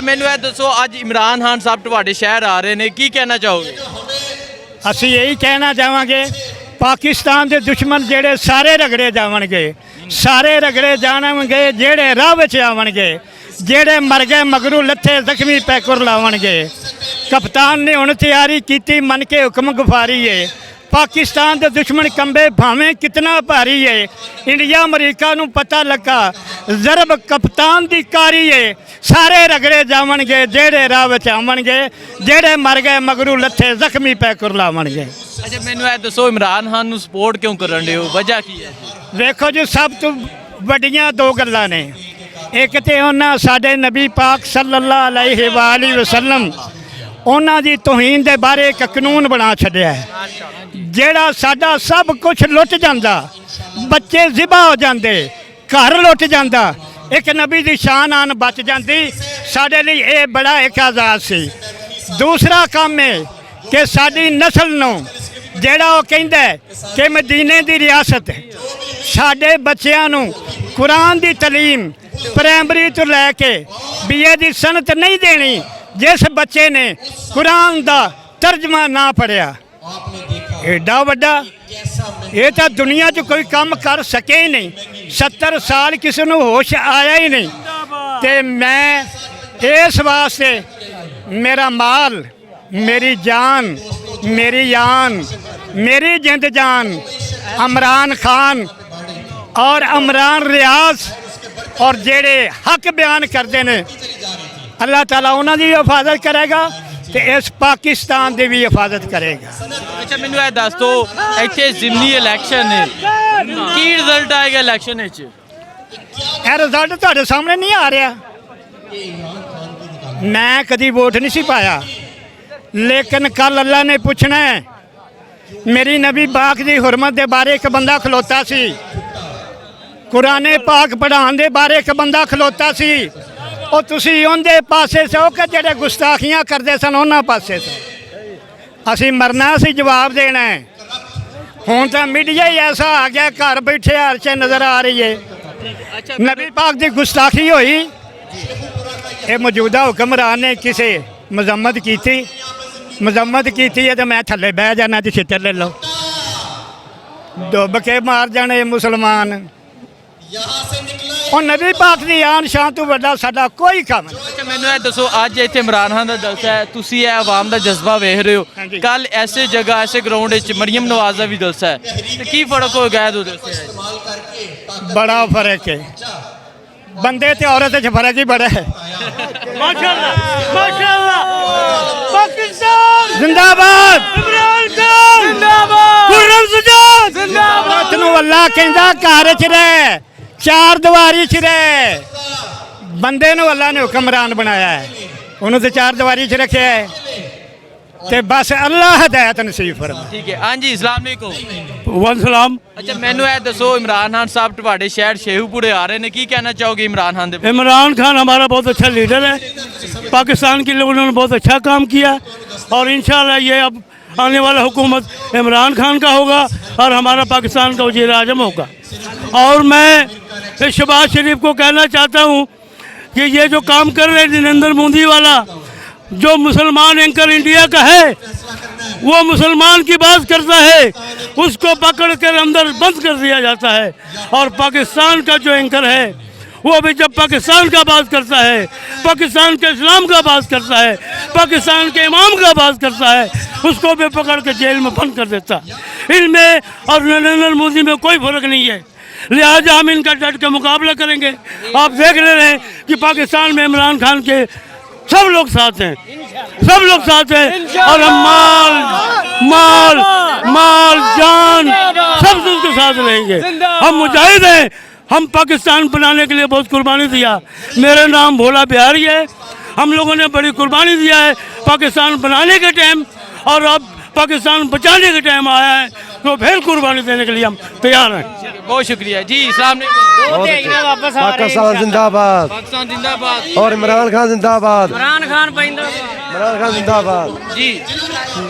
ਮੈਨੂੰ ਇਹ ਦੱਸੋ ਅੱਜ ਇਮਰਾਨ ਖਾਨ ਸਾਹਿਬ ਤੁਹਾਡੇ ਸ਼ਹਿਰ ਆ ਰਹੇ ਨੇ, ਕੀ ਕਹਿਣਾ ਚਾਹੋਗੇ? ਅਸੀਂ ਇਹੀ ਕਹਿਣਾ ਚਾਹਾਂਗੇ ਪਾਕਿਸਤਾਨ ਦੇ ਦੁਸ਼ਮਣ ਜਿਹੜੇ ਸਾਰੇ ਰਗੜੇ ਜਾਵਣਗੇ, ਸਾਰੇ ਰਗੜੇ ਜਾਣਗੇ। ਜਿਹੜੇ ਰਾਹ ਵਿੱਚ ਆਵਣਗੇ, ਜਿਹੜੇ ਮਰ ਗਏ ਮਗਰੂ ਲੱਥੇ ਜ਼ਖਮੀ ਪੈਕਰ ਲਾਵਣਗੇ। ਕਪਤਾਨ ਨੇ ਹੁਣ ਤਿਆਰੀ ਕੀਤੀ ਮੰਨ ਕੇ ਹੁਕਮ ਗੁਫਾਰੀ ਏ। पाकिस्तान के दुश्मन कंबे भावें कितना भारी है। इंडिया अमरीका नू पता लगा जरब कप्तान की कारी है। सारे रगड़े जावणगे जेड़े राह विच आवणगे, जेड़े मर गए मगरू लथे जख्मी पैकर लावणगे। अच्छा मैनू ये दसो इमरान खान नू सपोर्ट क्यों करन दे हो, वजह की है? देखो जी सब तो वड्डियां दो गल्लां ने। एक तो उन्हां साडे नबी पाक सल्लल्लाहु अलैहि वसल्लम उन्हां दी तौहीन दे बारे एक कानून बना छड्डिया है। जेड़ा साडा सब कुछ लुट जांदा, बच्चे ज़िबा हो जाते, घर लुट जाता, एक नबी की शान आन बच जाती। साडे लई ये बड़ा एक आज़ाद सी। दूसरा काम है कि साडी नस्ल नूं जेड़ा वो कहंदा है कि मदीने की रियासत साडे बच्चियां नूं कुरान की तलीम प्राइमरी तो लैके BA की सनत नहीं देनी जिस बच्चे ने कुरान का तर्जमा ना पढ़िया। एडा वड्डा ये तो दुनिया च कोई काम कर सके ही नहीं। 70 साल किसी को होश आया ही नहीं। तो मैं इस वास्ते मेरा माल, मेरी जान, मेरी यान, मेरी जिंद जान इमरान खान और इमरान रियाज और जेड़े हक बयान करते हैं अल्लाह ताला उन्होंने भी हिफाजत करेगा तो इस पाकिस्तान की भी हिफाजत करेगा। अच्छा मैनू ये दस दो इत्थे जिमनी इलैक्शन ने की रिजल्ट आएगा इलैक्शन विच? यह रिजल्ट तुहाडे सामने नहीं आ रहा। मैं कभी वोट नहीं सी पाया, लेकिन कल अल्लाह ने पूछना है। मेरी नबी पाक की हुरमत के बारे एक बंदा खलोता सी, कुरान पाक पढ़ाने के बारे एक बंदा खलोता सी। और तुसी उनके पासे सो कि जेडे गुस्ताखियां करते सन उन्होंने पासे सो। असी मरना असी जवाब देना है। हुण तो मीडिया ही ऐसा आ गया, घर बैठे हर शे नज़र आ रही है। नबी पाक की गुस्ताखी हुई, ये मौजूदा हुक्मरान ने किसी मजम्मत की है तो मैं थले बह जाना जी छितर ले लो, डुब के मार जाने मुसलमान। और नबी पाक की आन शान तो बड़ा साडा कोई काम नहीं। अच्छा मैनू ये दसो अज इत्थे इमरान खान का जलसा है, तुसी ये आवाम का जज्बा वेख रहे हो, कल ऐसे जगह ऐसे ग्राउंड विच मरियम नवाज का भी जलसा है, तो की फर्क हो गया दो जलसे? बड़ा फर्क है, बंदे ते औरत च फर्क ही बड़ा है। माशाअल्लाह माशाअल्लाह। पाकिस्तान जिंदाबाद, इमरान खान जिंदाबाद, खुर्रम सुजान जिंदाबाद। तैनूं अल्लाह कहंदा घर च रह, चार दीवारी च रह। बंदे नूं अल्लाह ने हुक्मरान बनाया है, उन्होंने तो चार दीवारी च रखे है। ते बस अल्लाह हदायत नसीब फरमा। ठीक है। हाँ जी अस्सलाम वालेकुम। वन सलाम। अच्छा मैनू ये दसो इमरान खान साहब तुहाडे शहर शेखूपुरे आ रहे हैं, की कहना चाहोगे इमरान खान दे? इमरान खान हमारा बहुत अच्छा लीडर है, पाकिस्तान के लिए उन्होंने बहुत अच्छा काम किया और इंशाल्लाह ये अब आने वाला हुकूमत इमरान खान का होगा और हमारा पाकिस्तान का वज़ीर आज़म होगा। और मैं शहबाज शरीफ को कहना चाहता हूँ कि ये जो काम कर रहे हैं नरेंद्र मोदी वाला, जो मुसलमान एंकर इंडिया का है वो मुसलमान की बात करता है, उसको पकड़ कर अंदर बंद कर दिया जाता है। और पाकिस्तान का जो एंकर है वो भी जब पाकिस्तान का बात करता है, पाकिस्तान के इस्लाम का बात करता है, पाकिस्तान के इमाम का बात करता है, उसको भी पकड़ के जेल में बंद कर देता। इनमें और नरेंद्र मोदी में कोई फर्क नहीं है, लिहाजा हम इनका डट के मुकाबला करेंगे। आप देख रहे हैं कि पाकिस्तान में इमरान खान के सब लोग साथ हैं, सब लोग साथ हैं और हम माल माल जान सब उसके साथ रहेंगे। हम मुजाहिद हैं, हम पाकिस्तान बनाने के लिए बहुत कुर्बानी दिया। मेरा नाम भोला बिहारी है, हम लोगों ने बड़ी कुर्बानी दिया है पाकिस्तान बनाने के टाइम, और अब पाकिस्तान बचाने के टाइम आया है तो फिर कुर्बानी देने के लिए हम तैयार हैं। बहुत शुक्रिया जी। अस्सलाम वालेकुम। पाकिस्तान जिंदाबाद, पाकिस्तान जिंदाबाद और इमरान खान जिंदाबाद, इमरान खान इमरान खान जिंदाबाद जी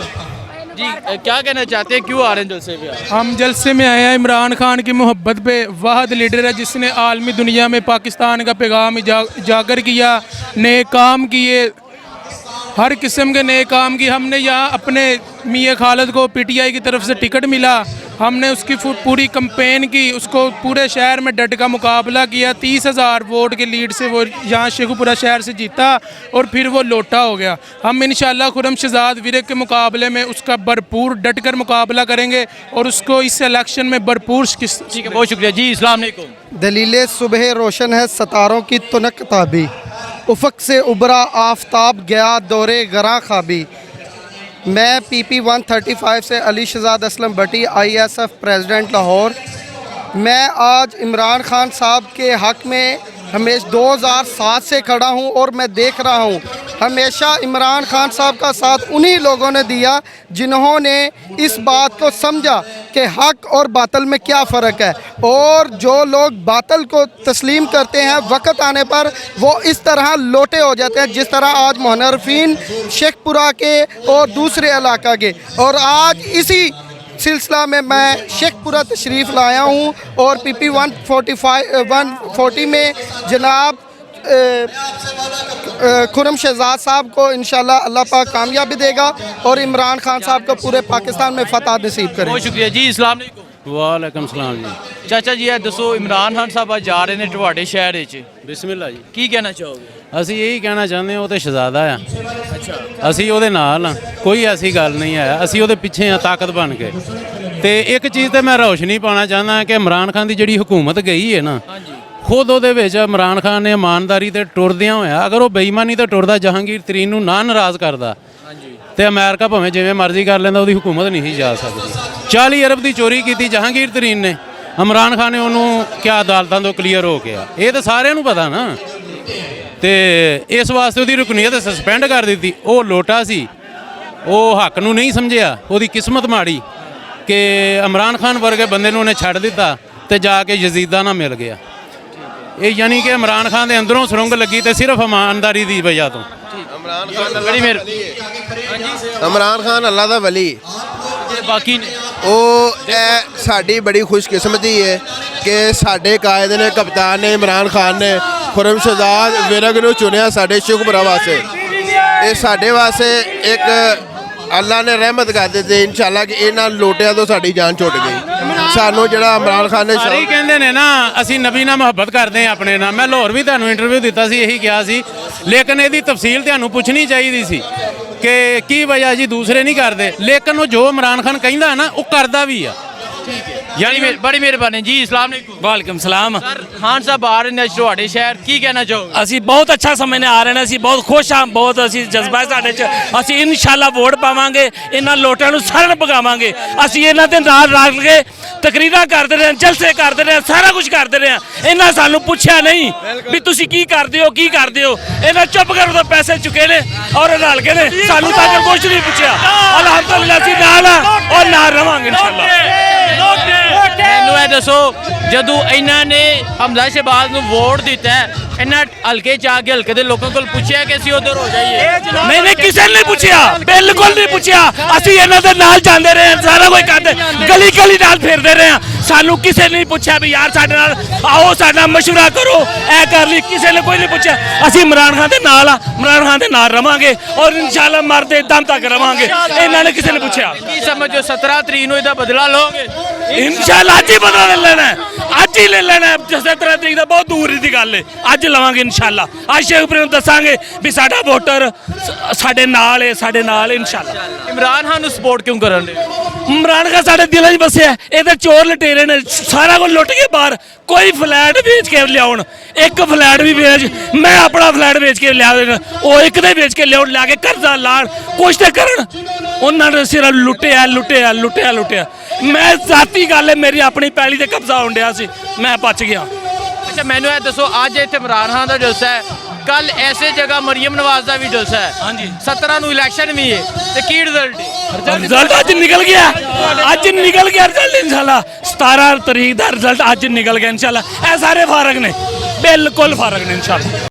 जी क्या कहना चाहते हैं, क्यों आ रहे हैं जलसे पे आप? हम जलसे में आए हैं इमरान खान की मोहब्बत पे। वाहद लीडर है जिसने आलमी दुनिया में पाकिस्तान का पैगाम उजागर किया, नए काम किए, हर किस्म के नए काम की। हमने यहाँ अपने मियाँ खालिद को पीटीआई की तरफ से टिकट मिला, हमने उसकी पूरी कंपेन की, उसको पूरे शहर में डट का मुकाबला किया। 30,000 वोट के लीड से वो यहाँ शेखुपुरा शहर से जीता और फिर वो लोटा हो गया। हम इंशाल्लाह खुर्रम शहजाद विरक के मुकाबले में उसका भरपूर डट कर मुकाबला करेंगे और उसको इस इलेक्शन में भरपूर शिकस्त। ठीक है, बहुत शुक्रिया जी। अस्सलाम वालेकुम। दलील सुबह रोशन है सितारों की तुनक ताबी, उफक से उबरा आफताब गया दौरे गरा खाबी। मैं PP 135 से अली शहजाद असलम भट्टी, ISF प्रेसिडेंट लाहौर। मैं आज इमरान खान साहब के हक़ में हमेशा 2007 से खड़ा हूं और मैं देख रहा हूं हमेशा इमरान खान साहब का साथ उन्हीं लोगों ने दिया जिन्होंने इस बात को समझा कि हक़ और बातल में क्या फ़र्क है, और जो लोग बातल को तस्लीम करते हैं वक्त आने पर वो इस तरह लोटे हो जाते हैं, जिस तरह आज मुनर्रफीन शेखपुरा के और दूसरे इलाका के। और आज इसी सिलसिला में मैं शेखपुरा तशरीफ़ लाया हूँ और PP 140 में जनाब खुर्रम शहजाद साहब को इंशाल्लाह अल्लाह पाक कामयाबी देगा और इमरान खान साहब को पूरे पाकिस्तान में फतह नसीब करेगा। बहुत शुक्रिया जी। अस्सलाम वालेकुम। वालेकुम सलाम जी। ਚਾਚਾ ਜੀ ਇਹ ਦੱਸੋ, ਇਮਰਾਨ ਖਾਨ ਸਾਹਿਬ ਅੱਜ ਜਾ ਰਹੇ ਨੇ ਤੁਹਾਡੇ ਸ਼ਹਿਰ ਵਿੱਚ, ਬਿਸਮਿਲ੍ਲਾ ਜੀ। ਕੀ ਕਹਿਣਾ ਚਾਹੋਗੇ? ਅਸੀਂ ਇਹੀ ਕਹਿਣਾ ਚਾਹੁੰਦੇ ਹਾਂ, ਉਹ ਤੇ ਸ਼ਹਜ਼ਾਦਾ ਆ। ਅਸੀਂ ਉਹਦੇ ਨਾਲ ਆ, ਕੋਈ ਐਸੀ ਗੱਲ ਨਹੀਂ ਹੈ। ਅਸੀਂ ਉਹਦੇ ਪਿੱਛੇ ਆ ਤਾਕਤ ਬਣ ਕੇ। ਤੇ ਇੱਕ ਚੀਜ਼ ਤੇ ਮੈਂ ਰੌਸ਼ਨੀ ਪਾਉਣਾ ਚਾਹੁੰਦਾ ਕਿ ਇਮਰਾਨ ਖਾਨ ਦੀ ਜਿਹੜੀ ਹਕੂਮਤ ਗਈ ਹੈ ਨਾ, ਖੁਦ ਉਹਦੇ ਵਿੱਚ ਇਮਰਾਨ ਖਾਨ ਨੇ ਇਮਾਨਦਾਰੀ ਤੇ ਟੁਰਦਿਆਂ ਹੋਇਆ, ਅਗਰ ਉਹ ਬੇਈਮਾਨੀ ਤੇ ਟੁਰਦਾ ਜਹਾਂਗੀਰ ਤਰੀਨ ਨੂੰ ਨਾ ਨਾਰਾਜ਼ ਕਰਦਾ ਤੇ ਅਮਰੀਕਾ ਭਾਵੇਂ ਜਿਵੇਂ ਮਰਜ਼ੀ ਕਰ ਲੈਂਦਾ, ਉਹਦੀ ਹਕੂਮਤ ਨਹੀਂ ਜਾ ਸਕਦੀ। 40 ਅਰਬ ਦੀ ਚੋਰੀ ਕੀਤੀ ਜਹਾਂਗੀਰ ਤਰੀਨ ਨੇ, ਇਮਰਾਨ ਖਾਨ ਨੇ ਉਹਨੂੰ ਕਿਆ ਅਦਾਲਤਾਂ ਤੋਂ ਕਲੀਅਰ ਹੋ ਗਿਆ, ਇਹ ਤਾਂ ਸਾਰਿਆਂ ਨੂੰ ਪਤਾ ਨਾ। ਤੇ ਇਸ ਵਾਸਤੇ ਉਹਦੀ ਰੁਕਨੀਅਤ ਸਸਪੈਂਡ ਕਰ ਦਿੱਤੀ। ਉਹ ਲੋਟਾ ਸੀ, ਉਹ ਹੱਕ ਨੂੰ ਨਹੀਂ ਸਮਝਿਆ, ਉਹਦੀ ਕਿਸਮਤ ਮਾੜੀ ਕਿ ਇਮਰਾਨ ਖਾਨ ਵਰਗੇ ਬੰਦੇ ਨੂੰ ਉਹਨੇ ਛੱਡ ਦਿੱਤਾ ਤੇ ਜਾ ਕੇ ਯਜ਼ੀਦਾਂ ਨਾਲ ਮਿਲ ਗਿਆ। ਇਹ ਯਾਨੀ ਕਿ ਇਮਰਾਨ ਖਾਨ ਦੇ ਅੰਦਰੋਂ ਸੁਰੰਗ ਲੱਗੀ ਤੇ ਸਿਰਫ ਇਮਾਨਦਾਰੀ ਦੀ ਵਜ੍ਹਾ ਤੋਂ। ਇਮਰਾਨ ਖਾਨ ਬੜੀ ਮਿਹਰ। ਇਮਰਾਨ ਖਾਨ ਅੱਲਾ ਦਾ ਵਲੀ, ਜਿਹੜੇ ਬਾਕੀ ਨੇ ਉਹ ਇਹ ਸਾਡੀ ਬੜੀ ਖੁਸ਼ਕਿਸਮਤੀ ਹੈ ਕਿ ਸਾਡੇ ਕਾਇਦ ਨੇ, ਕਪਤਾਨ ਨੇ, ਇਮਰਾਨ ਖਾਨ ਨੇ ਖੁਰਮ ਸ਼ਹਜ਼ਾਦ ਵਿਰਕ ਨੂੰ ਚੁਣਿਆ ਸਾਡੇ ਸ਼ੁਕਰਾ ਵਾਸਤੇ। ਇਹ ਸਾਡੇ ਵਾਸਤੇ ਇੱਕ ਅੱਲਾ ਨੇ ਰਹਿਮਤ ਕਰ ਦਿੱਤੀ ਇਨਸ਼ਾਅੱਲਾ ਕਿ ਇਹਨਾਂ ਲੋਟਿਆਂ ਤੋਂ ਸਾਡੀ ਜਾਨ ਛੁੱਟ ਗਈ। ਸਾਨੂੰ ਜਿਹੜਾ ਇਮਰਾਨ ਖਾਨ ਨੇ ਸਾਰੇ ਕਹਿੰਦੇ ਨੇ ਨਾ ਅਸੀਂ ਨਬੀ ਨਾਲ ਮੁਹੱਬਤ ਕਰਦੇ ਹਾਂ ਆਪਣੇ ਨਾਲ। ਮੈਂ ਲਾਹੌਰ ਵੀ ਤੁਹਾਨੂੰ ਇੰਟਰਵਿਊ ਦਿੱਤਾ ਸੀ, ਇਹੀ ਕਿਹਾ ਸੀ, ਲੇਕਿਨ ਇਹਦੀ ਤਫਸੀਲ ਤੁਹਾਨੂੰ ਪੁੱਛਣੀ ਚਾਹੀਦੀ ਸੀ ਕਿ ਕੀ ਵਜ੍ਹਾ ਜੀ ਦੂਸਰੇ ਨਹੀਂ ਕਰਦੇ, ਲੇਕਿਨ ਉਹ ਜੋ ਇਮਰਾਨ ਖਾਨ ਕਹਿੰਦਾ ਨਾ ਉਹ ਕਰਦਾ ਵੀ ਆ। ਯਾਨੀ ਬੜੀ ਮਿਹਰਬਾਨੀ ਜੀ। अस्सलाम वालेकुम। ਵਾਲੇਕਮ ਸਲਾਮ। ਸਰ ਖਾਨ ਸਾਹਿਬ ਆ ਰਹੇ ਨੇ ਅੱਜ ਤੁਹਾਡੇ ਸ਼ਹਿਰ, ਕੀ ਕਹਿਣਾ ਚਾਹੋਗੇ? ਅਸੀਂ ਬਹੁਤ ਅੱਛਾ ਸਮਝਨੇ ਆ ਰਹੇ ਨੇ, ਅਸੀਂ ਬਹੁਤ ਖੁਸ਼ ਹਾਂ, ਬਹੁਤ ਅਸੀਂ ਜਜ਼ਬਾ ਸਾਡੇ 'ਚ। ਅਸੀਂ ਇਨਸ਼ਾਅੱਲਾ ਵੋਟ ਪਾਵਾਂਗੇ, ਇਹਨਾਂ ਲੋਟਾਂ ਨੂੰ ਸਾਰਿਆਂ ਨੂੰ ਭਗਾਵਾਂਗੇ। ਅਸੀਂ ਇਹਨਾਂ ਦੇ ਨਾਲ ਰਲ ਕੇ ਤਕਰੀਰਾਂ ਕਰਦੇ ਰਹੇ, ਜਲਸੇ ਕਰਦੇ ਰਹੇ, ਸਾਰਾ ਕੁਝ ਕਰਦੇ ਰਹੇ। ਇਹਨਾਂ ਸਾਨੂੰ ਪੁੱਛਿਆ ਨਹੀਂ ਵੀ ਤੁਸੀਂ ਕੀ ਕਰਦੇ ਹੋ, ਕੀ ਕਰਦੇ ਹੋ। ਇਹਨਾਂ ਚੁੱਪ ਕਰ ਉਹਦੇ ਪੈਸੇ ਚੁੱਕੇ ਨੇ ਔਰ ਰਲ ਕੇ ਨੇ, ਸਾਨੂੰ ਤਾਂ ਕੁਝ ਨਹੀਂ ਪੁੱਛਿਆ। ਅਲਹਮਦੁਲਿਲਾ ਅਸੀਂ ਨਾਲ ਆ ਔਰ ਨਾਲ ਰਵਾਂਗੇ ਇਨਸ਼ਾਅੱਲਾ। ਮੈਨੂੰ ਇਹ ਦੱਸੋ, ਜਦੋਂ ਇਹਨਾਂ ਨੇ ਹਮਜ਼ਾ ਸ਼ਹਿਬਾਜ਼ ਨੂੰ ਵੋਟ ਦਿੱਤਾ, ਇਹਨਾਂ ਹਲਕੇ ਚ ਆ ਕੇ ਹਲਕੇ ਦੇ ਲੋਕਾਂ ਕੋਲ ਪੁੱਛਿਆ ਕਿ ਅਸੀਂ ਉਧਰ ਹੋ ਜਾਈਏ? ਮੈਨੇ ਕਿਸੇ ਨੇ ਨਹੀਂ ਪੁੱਛਿਆ, ਬਿਲਕੁਲ ਨਹੀਂ ਪੁੱਛਿਆ। ਅਸੀਂ ਇਹਨਾਂ ਦੇ ਨਾਲ ਜਾਂਦੇ ਰਹੇ, ਸਾਰਾ ਕੁਝ ਕਰਦੇ, ਗਲੀ ਗਲੀ ਨਾਲ ਫਿਰਦੇ ਰਹੇ। ਸਾਨੂੰ ਕਿਸੇ ਨੇ ਨਹੀਂ ਪੁੱਛਿਆ ਵੀ ਯਾਰ ਸਾਡੇ ਨਾਲ ਆਓ, ਸਾਡਾ ਮਸ਼ਵਰਾ ਕਰੋ, ਇਹ ਕਰ ਲਈ, ਕਿਸੇ ਨੇ ਕੋਈ ਨਹੀਂ ਪੁੱਛਿਆ। ਅਸੀਂ ਇਮਰਾਨ ਖਾਨ ਦੇ ਨਾਲ ਆ, ਇਮਰਾਨ ਖਾਨ ਦੇ ਨਾਲ ਰਵਾਂਗੇ ਔਰ ਇਨਸ਼ਾਅੱਲਾ ਮਰਦੇ ਦਮ ਤੱਕ ਰਵਾਂਗੇ। ਇਹਨਾਂ ਨੇ ਕਿਸੇ ਨੇ ਪੁੱਛਿਆ ਕੀ ਸਮਝੋ 17 ਤਰੀਕ ਨੂੰ ਇਹਦਾ ਬਦਲਾ ਲਓਗੇ? ਇਨਸ਼ਾਅੱਲਾ ਅੱਜ ਹੀ ਬਦਲਾ ਲੈ ਲੈਣਾ, ਅੱਜ ਹੀ ਲੈ ਲੈਣਾ। 17 ਤਰੀਕ ਦਾ ਬਹੁਤ ਦੂਰ ਦੀ ਗੱਲ ਹੈ, ਅੱਜ ਲਵਾਂਗੇ ਇਨਸ਼ਾਅੱਲਾ। ਅੱਜ ਸ਼ੇਖਪੁਰੇ ਨੂੰ ਦੱਸਾਂਗੇ ਵੀ ਸਾਡਾ ਵੋਟਰ ਸਾਡੇ ਨਾਲ ਹੈ, ਸਾਡੇ ਨਾਲ ਇਨਸ਼ਾਅੱਲਾ। ਇਮਰਾਨ ਖਾਨ ਨੂੰ ਸਪੋਰਟ ਕਿਉਂ ਕਰਨ ਦੇ? ਇਮਰਾਨ ਖਾਨ ਸਾਡੇ ਦਿਲਾਂ 'ਚ ਵਸਿਆ। ਇਹਦੇ ਚੋਰ ਲਟੇਰੇ ਨੇ ਸਾਰਾ ਕੁਝ ਲੁੱਟ ਕੇ ਬਾਹਰ, ਕੋਈ ਫਲੈਟ ਵੇਚ ਕੇ ਲਿਆਉਣ, ਇੱਕ ਫਲੈਟ ਵੀ ਵੇਚ, ਮੈਂ ਆਪਣਾ ਫਲੈਟ ਵੇਚ ਕੇ ਲਿਆ ਦੇਣਾ, ਉਹ ਇੱਕ ਦੇ ਵੇਚ ਕੇ ਲਿਆਉਣ, ਲਿਆ ਕੇ ਕਰਜ਼ਾ ਲਾਣ, ਕੁਛ ਤੇ ਕਰਨ। ਉਹਨਾਂ ਨੇ ਸਿਰ ਲੁੱਟਿਆ ਲੁੱਟਿਆ ਲੁੱਟਿਆ ਲੁੱਟਿਆ। ਮੈਂ ਜ਼ਾਤੀ ਗੱਲ ਹੈ, ਮੇਰੀ ਆਪਣੀ ਪੈਲੀ ਤੇ ਕਬਜ਼ਾ ਹੋਣ ਡਿਆ ਸੀ, ਮੈਂ ਬਚ ਗਿਆ। ਅੱਛਾ ਮੈਨੂੰ ਇਹ ਦੱਸੋ, ਅੱਜ ਇੱਥੇ ਇਮਰਾਨ ਖਾਨ ਦਾ ਜਲਸਾ ਹੈ, ਕੱਲ ਐਸੇ ਜਗ੍ਹਾ ਮਰੀਮ ਨਵਾਜ਼ ਦਾ ਵੀ ਜਲਸਾ ਹੈ। ਹਾਂਜੀ 17 ਨੂੰ ਇਲੈਕਸ਼ਨ ਵੀ ਹੈ ਤੇ ਕੀ ਰਿਜ਼ਲਟ ਹੈ? ਰਿਜ਼ਲਟ ਅੱਜ ਨਿਕਲ ਗਿਆ, ਅੱਜ ਨਿਕਲ ਗਿਆ ਰਿਜ਼ਲਟ ਇਨਸ਼ਾਅੱਲਾ। 17 ਤਰੀਕ ਦਾ ਰਿਜ਼ਲਟ ਅੱਜ ਨਿਕਲ ਗਿਆ ਇਨਸ਼ਾਅੱਲਾ। ਇਹ ਸਾਰੇ ਫਾਰਗ ਨੇ, ਬਿਲਕੁਲ ਫਾਰਗ ਨੇ ਇਨਸ਼ਾਅੱਲਾ।